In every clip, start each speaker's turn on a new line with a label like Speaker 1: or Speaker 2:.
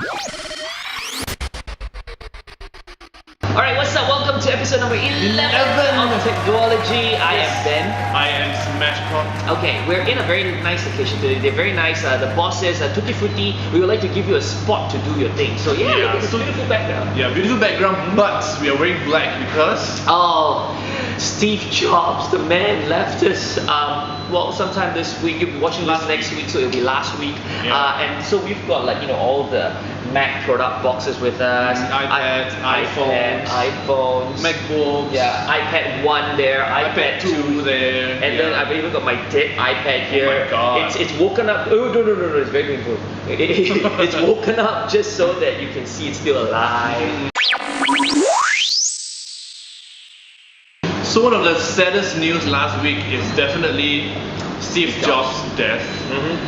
Speaker 1: Alright, what's up? Welcome to episode number 11 of Techduology. I am Ben.
Speaker 2: I am smashpOp.
Speaker 1: Okay, we're in a very nice location today. They're very nice. The boss says, Tutti Frutti, we would like to give you a spot to do your thing. So yeah, look at this beautiful background.
Speaker 2: Yeah, beautiful background, but we are wearing black because...
Speaker 1: Oh, Steve Jobs, the man, left us. Well, sometime this week. You'll be watching this next week, so it'll be last week.
Speaker 2: Yeah.
Speaker 1: And so we've got all the Mac product boxes with us.
Speaker 2: iPads,
Speaker 1: iPhones,
Speaker 2: MacBooks.
Speaker 1: Yeah, iPad 1 there, iPad 2
Speaker 2: there.
Speaker 1: And then I've even got my dead iPad here.
Speaker 2: Oh my God.
Speaker 1: It's woken up. Oh no, it's very painful. It's woken up just so that you can see it's still alive.
Speaker 2: So one of the saddest news last week is definitely Steve Jobs' death.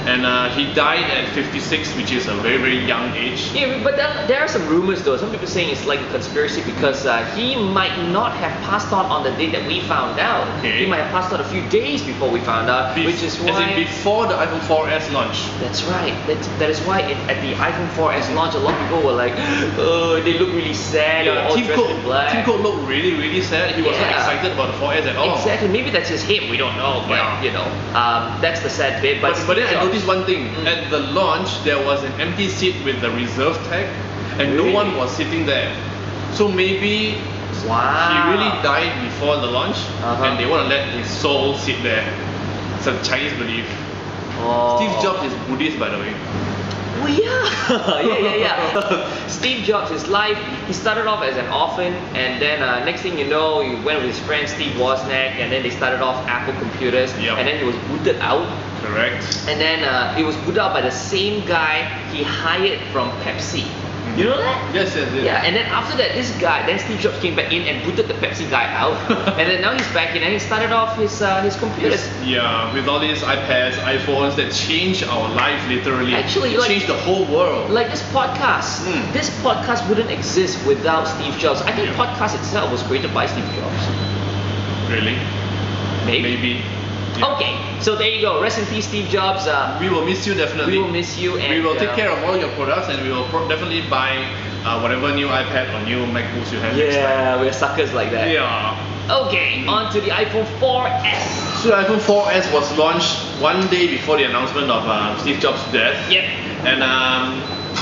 Speaker 2: And he died at 56, which is a very, very young age.
Speaker 1: Yeah, but there are some rumors though. Some people saying it's like a conspiracy because he might not have passed on the day that we found out.
Speaker 2: Okay.
Speaker 1: He might have passed on a few days before we found out, which is why...
Speaker 2: As in before the iPhone 4S launch.
Speaker 1: That's right. That is why at the iPhone 4S launch, a lot of people were like, oh, they look really sad. They were all dressed in black.
Speaker 2: Tim Cook looked really, really sad. He wasn't excited about the 4S at all.
Speaker 1: Exactly. Maybe that's just him. We don't know. But that's the sad bit. But
Speaker 2: then I noticed one thing. At the launch, there was an empty seat with the reserve tag, and no one was sitting there. So maybe he really died before the launch, and they want to let his soul sit there. It's a Chinese belief. Steve Jobs is Buddhist, by the way.
Speaker 1: Oh yeah. Steve Jobs, his life, he started off as an orphan, and then next thing you know, he went with his friend Steve Wozniak, and then they started off Apple computers, and then he was booted out.
Speaker 2: Correct.
Speaker 1: And then it was booted out by the same guy he hired from Pepsi. You know that?
Speaker 2: Yes.
Speaker 1: Yeah, and then after that, then Steve Jobs came back in and booted the Pepsi guy out. And then now he's back in and he started off his computers.
Speaker 2: Yeah, with all these iPads, iPhones that changed our life literally.
Speaker 1: Actually,
Speaker 2: changed the whole world.
Speaker 1: Like this podcast wouldn't exist without Steve Jobs. I think podcast itself was created by Steve Jobs.
Speaker 2: Really?
Speaker 1: Maybe. Yeah. Okay, so there you go. Rest in peace, Steve Jobs.
Speaker 2: We will miss you definitely.
Speaker 1: We will miss you, and
Speaker 2: we will take care of all your products, and we will definitely buy whatever new iPad or new MacBooks you have next time.
Speaker 1: Yeah, we're suckers like that.
Speaker 2: Yeah.
Speaker 1: Okay, on to the iPhone 4S.
Speaker 2: So the iPhone 4S was launched one day before the announcement of Steve Jobs' death.
Speaker 1: Yep.
Speaker 2: And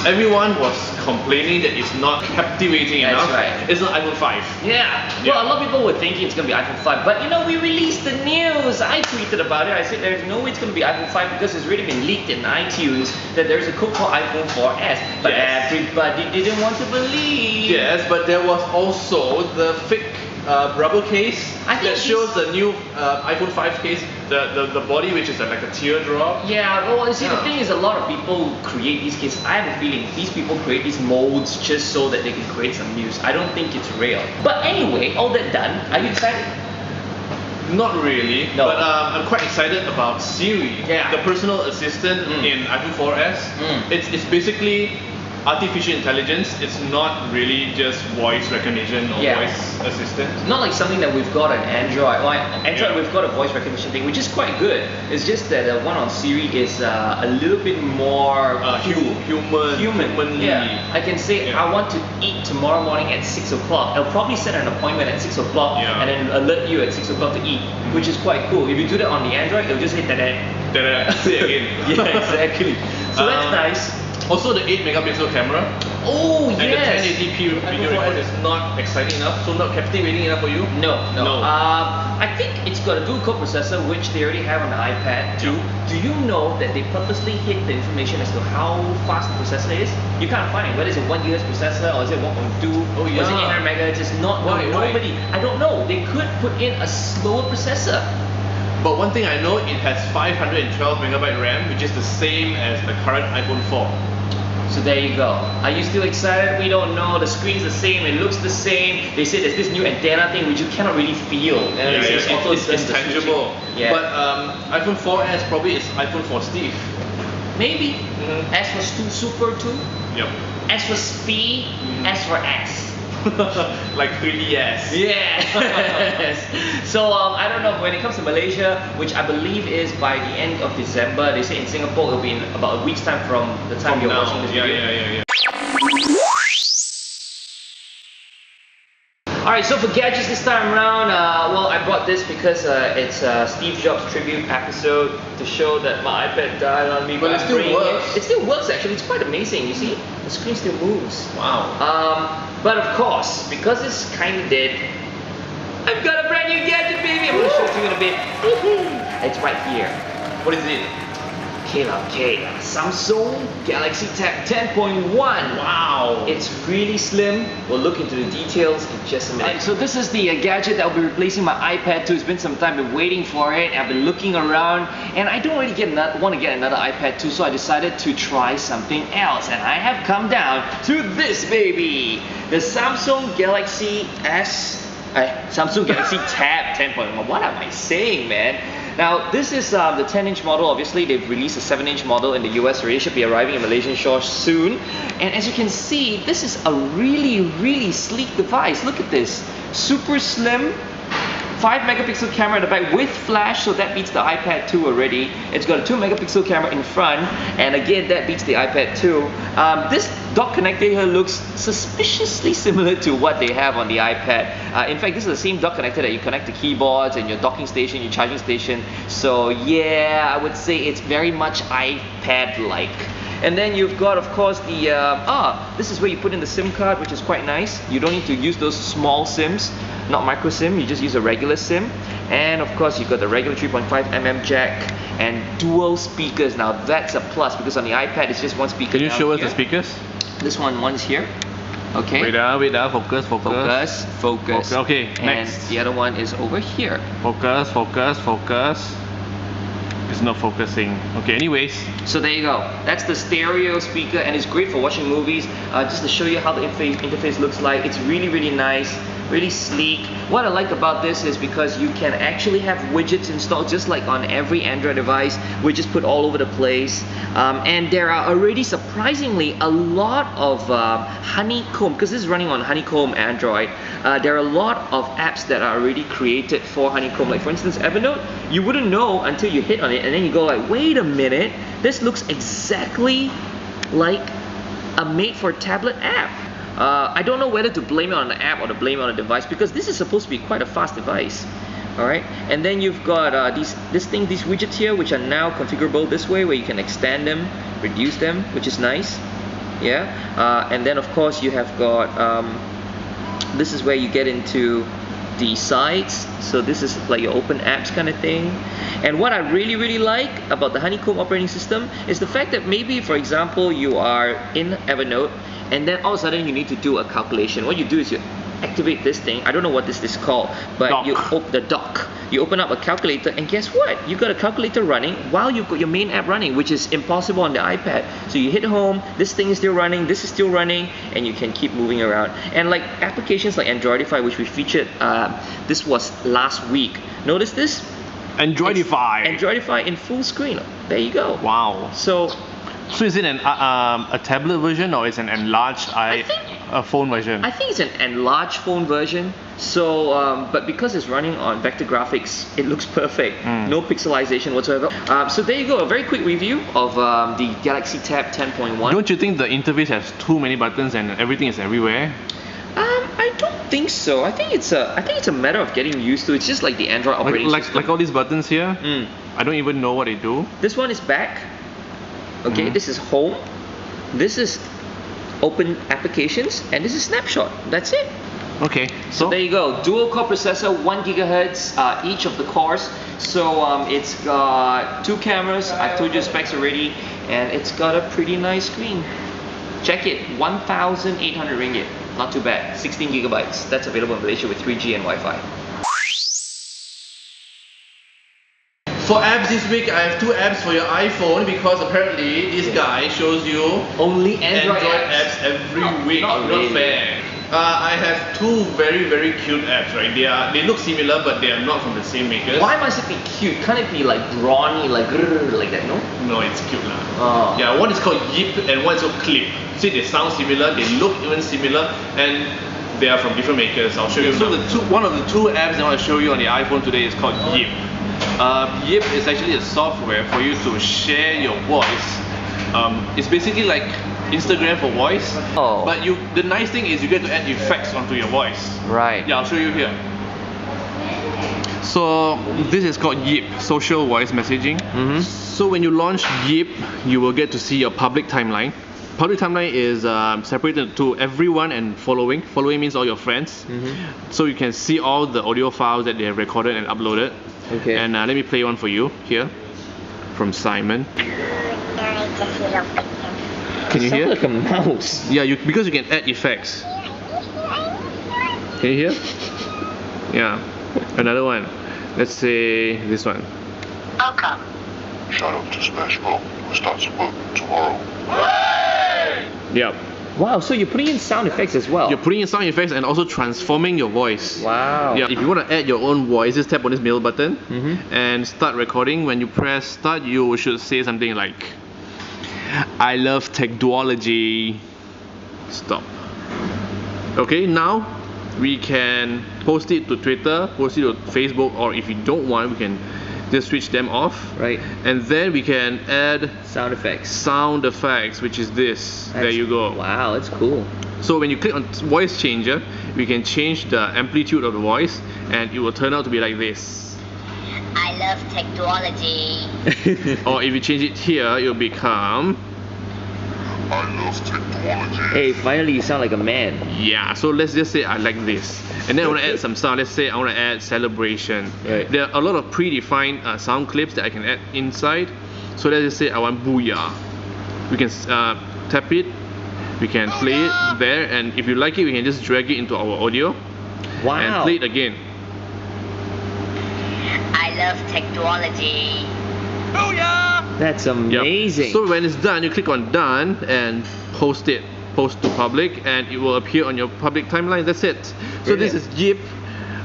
Speaker 2: everyone was complaining that it's not captivating enough.
Speaker 1: That's right.
Speaker 2: It's not iPhone 5.
Speaker 1: Yeah. Well, a lot of people were thinking it's going to be iPhone 5, but we released the news. I tweeted about it. I said there's no way it's going to be iPhone 5 because it's already been leaked in iTunes that there's a code called iPhone 4S, but everybody didn't want to believe.
Speaker 2: Yes, but there was also the fake rubber case that shows the new iPhone 5 case, the body which is like a teardrop.
Speaker 1: Yeah, well, you see, the thing is, a lot of people create these cases. I have a feeling these people create these molds just so that they can create some news. I don't think it's real. But anyway, all that done, are you excited?
Speaker 2: Not really,
Speaker 1: no.
Speaker 2: But I'm quite excited about Siri, the personal assistant in iPhone 4S. It's basically artificial intelligence. It's not really just voice recognition or voice assistant.
Speaker 1: Not like something that we've got on Android. Well, Android we've got a voice recognition thing, which is quite good. It's just that the one on Siri is a little bit more human. Yeah, I can say I want to eat tomorrow morning at 6 o'clock. I'll probably set an appointment at 6 o'clock and then alert you at 6 o'clock to eat, which is quite cool. If you do that on the Android, it'll just hit that.
Speaker 2: Say again.
Speaker 1: Yeah, exactly. So that's nice.
Speaker 2: Also the 8 megapixel camera.
Speaker 1: Oh yes.
Speaker 2: And the 1080p video record is not exciting enough, so not captivating enough for you?
Speaker 1: No. I think it's got a dual core processor, which they already have on the iPad too. Do you know that they purposely hid the information as to how fast the processor is? You can't find it. Whether it's a 1 GHz processor or is it 1.2 or is it 800 MHz? It's not. Nobody. I don't know. They could put in a slower processor.
Speaker 2: But one thing I know, it has 512 megabyte RAM, which is the same as the current iPhone 4.
Speaker 1: So there you go. Are you still excited? We don't know. The screen's the same. It looks the same. They say there's this new antenna thing which you cannot really feel.
Speaker 2: It's tangible.
Speaker 1: Yeah.
Speaker 2: But iPhone 4S probably is iPhone for Steve.
Speaker 1: Maybe. S for Super 2.
Speaker 2: Yep.
Speaker 1: S for Speed. S for S.
Speaker 2: Like 3DS.
Speaker 1: Yes. So I don't know, when it comes to Malaysia, which I believe is by the end of December, they say in Singapore it'll be in about a week's time from the time you're watching this video.
Speaker 2: Yeah.
Speaker 1: Alright, so for gadgets this time around, well, I brought this because it's Steve Jobs tribute episode to show that my iPad died on me.
Speaker 2: But it still works.
Speaker 1: It still works actually, it's quite amazing, you see? The screen still moves.
Speaker 2: Wow.
Speaker 1: But of course, because it's kind of dead, I've got a brand new gadget, baby! I'm going to show it to you in a bit. It's right here.
Speaker 2: What is it?
Speaker 1: Samsung Galaxy Tab 10.1.
Speaker 2: Wow.
Speaker 1: It's really slim. We'll look into the details in just a minute. So this is the gadget that will be replacing my iPad 2. It's been some time, I've been waiting for it. I've been looking around and I don't really want to get another iPad 2, so I decided to try something else. And I have come down to this baby. The Samsung Galaxy Samsung Galaxy Tab 10.1. What am I saying, man? Now, this is the 10-inch model. Obviously, they've released a 7-inch model in the US already. Should be arriving in Malaysian shores soon. And as you can see, this is a really, really sleek device. Look at this. Super slim. 5-megapixel camera at the back with flash, so that beats the iPad 2 already. It's got a 2-megapixel camera in front, and again, that beats the iPad 2. This dock connector here looks suspiciously similar to what they have on the iPad. In fact, this is the same dock connector that you connect to keyboards and your docking station, your charging station. So yeah, I would say it's very much iPad-like. And then you've got, of course, the this is where you put in the SIM card, which is quite nice. You don't need to use those small SIMs, not micro SIM. You just use a regular SIM. And of course, you've got the regular 3.5mm jack and dual speakers. Now that's a plus because on the iPad it's just one speaker.
Speaker 2: Can you show us
Speaker 1: here.
Speaker 2: the speakers?
Speaker 1: This one's here. Okay.
Speaker 2: Wait, focus.
Speaker 1: Focus.
Speaker 2: Okay,
Speaker 1: and
Speaker 2: next.
Speaker 1: the other one is over here.
Speaker 2: Focus. It's not focusing. Okay, anyways.
Speaker 1: So there you go. That's the stereo speaker and it's great for watching movies. Just to show you how the interface looks like. It's really, really nice, really sleek. What I like about this is because you can actually have widgets installed just like on every Android device. Widgets put all over the place. And there are already surprisingly a lot of honeycomb, because this is running on honeycomb Android. There are a lot of apps that are already created for honeycomb. Like for instance, Evernote, you wouldn't know until you hit on it and then you go like, wait a minute, this looks exactly like a made-for-tablet app. I don't know whether to blame it on the app or to blame it on the device because this is supposed to be quite a fast device. Alright, and then you've got these widgets here which are now configurable this way, where you can extend them, reduce them, which is nice. Yeah, and then of course you have got this is where you get into the sides. So this is like your open apps kind of thing. And what I really, really like about the honeycomb operating system is the fact that maybe, for example, you are in Evernote and then all of a sudden you need to do a calculation. What you do is you activate this thing. I don't know what this is called, but
Speaker 2: dock.
Speaker 1: you open the dock. You open up a calculator and guess what? You got a calculator running while you've got your main app running, which is impossible on the iPad. So you hit home, this thing is still running, this is still running, and you can keep moving around. And like applications like Androidify, which we featured, this was last week. Notice this?
Speaker 2: Androidify.
Speaker 1: Androidify in full screen. There you go.
Speaker 2: Wow.
Speaker 1: So
Speaker 2: is it a tablet version or it's an enlarged phone version?
Speaker 1: I think it's an enlarged phone version. So, but because it's running on vector graphics, it looks perfect. No pixelization whatsoever. So there you go, a very quick review of the Galaxy Tab 10.1.
Speaker 2: Don't you think the interface has too many buttons and everything is everywhere?
Speaker 1: I don't think so. I think it's a matter of getting used to it. It's just like the Android operating system.
Speaker 2: Like all these buttons here. I don't even know what they do.
Speaker 1: This one is back. Okay, this is home. This is open applications, and this is snapshot. That's it.
Speaker 2: Okay,
Speaker 1: so there you go. Dual core processor, 1 GHz each of the cores. So it's got 2 cameras. I've told you the specs already, and it's got a pretty nice screen. Check it, 1,800 ringgit. Not too bad. 16 gigabytes. That's available in Malaysia with 3G and Wi-Fi.
Speaker 2: For apps this week, I have 2 apps for your iPhone because apparently this guy shows you
Speaker 1: only Android
Speaker 2: apps every week.
Speaker 1: Not really.
Speaker 2: Fair. I have 2 very, very cute apps, right? They look similar, but they are not from the same makers.
Speaker 1: Why must it be cute? Can't it be like brawny, like that? No.
Speaker 2: No, it's cute lah. Yeah, one is called Yiip and one is called Klip. See, they sound similar, they look even similar, and they are from different makers. I'll show you. So one of the 2 apps I want to show you on the iPhone today is called Yiip. Yiip is actually a software for you to share your voice. It's basically like Instagram for voice.
Speaker 1: Oh.
Speaker 2: But the nice thing is you get to add effects onto your voice.
Speaker 1: Right.
Speaker 2: Yeah, I'll show you here. So this is called Yiip, social voice messaging. So when you launch Yiip, you will get to see your public timeline. Public timeline is separated to everyone and following. Following means all your friends. So you can see all the audio files that they have recorded and uploaded.
Speaker 1: Okay.
Speaker 2: And let me play one for you here from Simon. Can you hear?
Speaker 1: Sounds like a mouse.
Speaker 2: Yeah, because you can add effects. Can you hear? Yeah. Another one. Let's say this one.
Speaker 3: Welcome.
Speaker 4: Shout out to smashpOp, who starts work tomorrow.
Speaker 2: Yeah.
Speaker 1: Wow, so you're putting in sound effects as well.
Speaker 2: You're putting in sound effects and also transforming your voice.
Speaker 1: Wow.
Speaker 2: Yeah, if you want to add your own voice, just tap on this middle button and start recording. When you press start, you should say something like, I love Techduology. Stop. Okay, now we can post it to Twitter, post it to Facebook, or if you don't want, we can just switch them off.
Speaker 1: Right.
Speaker 2: And then we can add
Speaker 1: Sound effects.
Speaker 2: sound effects, which is this. There you go.
Speaker 1: Wow, that's cool.
Speaker 2: So when you click on voice changer, we can change the amplitude of the voice and it will turn out to be like this.
Speaker 3: I love Techduology.
Speaker 2: Or if you change it here, it will become,
Speaker 4: I love Techduology.
Speaker 1: Hey, finally you sound like a man.
Speaker 2: yeah. So let's just say I like this. And then I want to add some sound. Let's say I want to add celebration.
Speaker 1: Right.
Speaker 2: There are a lot of predefined sound clips that I can add inside. So let's just say I want booyah. We can tap it. We can play it there, and if you like it, we can just drag it into our audio
Speaker 1: Wow.
Speaker 2: and play it again.
Speaker 3: I love Techduology.
Speaker 1: That's
Speaker 2: Yep.
Speaker 1: amazing.
Speaker 2: So when it's done, you click on done and post it. Post to public, and it will appear on your public timeline. That's it. So this is Yiip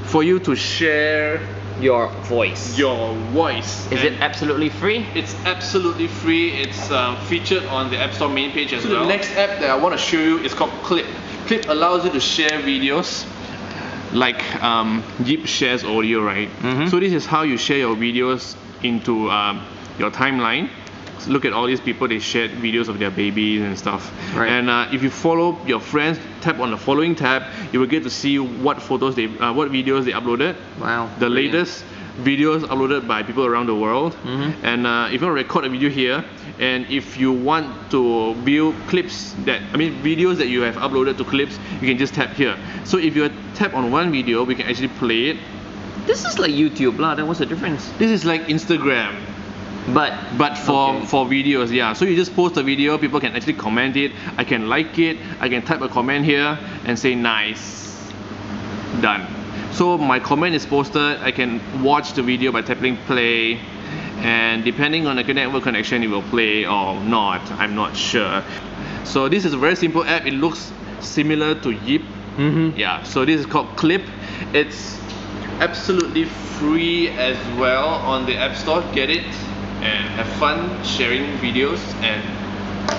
Speaker 2: for you to share
Speaker 1: your voice.
Speaker 2: your voice.
Speaker 1: Is
Speaker 2: And
Speaker 1: it absolutely free?
Speaker 2: It's absolutely free. It's featured on the App Store main page as
Speaker 1: well.
Speaker 2: well. The next app that I want to show you is called Klip. Klip allows you to share videos like Yiip shares audio, right? So this is how you share your videos into your timeline. So look at all these people, they shared videos of their babies and stuff.
Speaker 1: Right.
Speaker 2: And if you follow your friends, tap on the following tab, you will get to see what photos what videos they uploaded.
Speaker 1: Wow.
Speaker 2: The
Speaker 1: brilliant.
Speaker 2: latest videos uploaded by people around the world. And if you want to record a video here, and if you want to view clips videos that you have uploaded to clips, you can just tap here. So if you tap on one video, we can actually play it.
Speaker 1: This is like YouTube, lah. Then what's the difference?
Speaker 2: This is like Instagram,
Speaker 1: But
Speaker 2: for videos, yeah. So you just post a video, people can actually comment it. I can like it. I can type a comment here and say nice. Done. So my comment is posted. I can watch the video by tapping play, and depending on the network connection, it will play or not. I'm not sure. So this is a very simple app. It looks similar to Yiip. Yeah. So this is called Klip. It's absolutely free as well on the App Store. Get it and have fun sharing videos and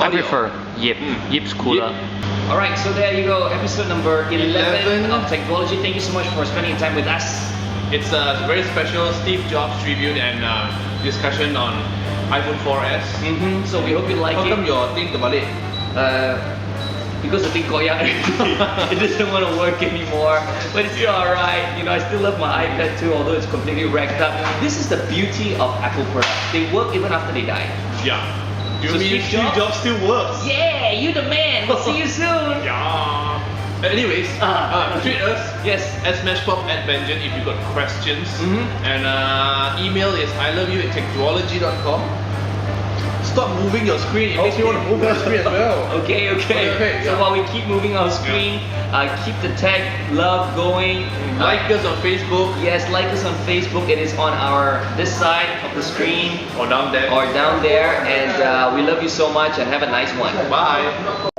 Speaker 1: I
Speaker 2: audio.
Speaker 1: prefer Yiip. Yiip's cooler.
Speaker 2: Yiip.
Speaker 1: Alright, so there you go. Episode number 11 of Techduology. Thank you so much for spending time with us.
Speaker 2: It's a very special Steve Jobs tribute and discussion on iPhone 4S.
Speaker 1: So we hope you like
Speaker 2: How
Speaker 1: it.
Speaker 2: come your thing terbalik?
Speaker 1: Because the thing koyak it doesn't want to work anymore, but it's still alright. You know, I still love my iPad too, although it's completely wrecked up. This is the beauty of Apple products. They work even after they die.
Speaker 2: Yeah. You
Speaker 1: So
Speaker 2: mean
Speaker 1: Steve
Speaker 2: Steve Jobs still works?
Speaker 1: Yeah, you the man. We'll see you soon.
Speaker 2: Yeah. Anyways, tweet us.
Speaker 1: Yes.
Speaker 2: At smashpOp at Benjen if you got questions. And email is iloveyou@techduology.com. Stop moving your screen. It makes me want to move your screen as well.
Speaker 1: Okay.
Speaker 2: Okay,
Speaker 1: So
Speaker 2: yeah.
Speaker 1: while we keep moving our screen, keep the tag love going.
Speaker 2: Like us on Facebook
Speaker 1: Yes, like us on Facebook. It is on this side of the screen
Speaker 2: or down there.
Speaker 1: or down there. And we love you so much and have a nice one.
Speaker 2: Bye.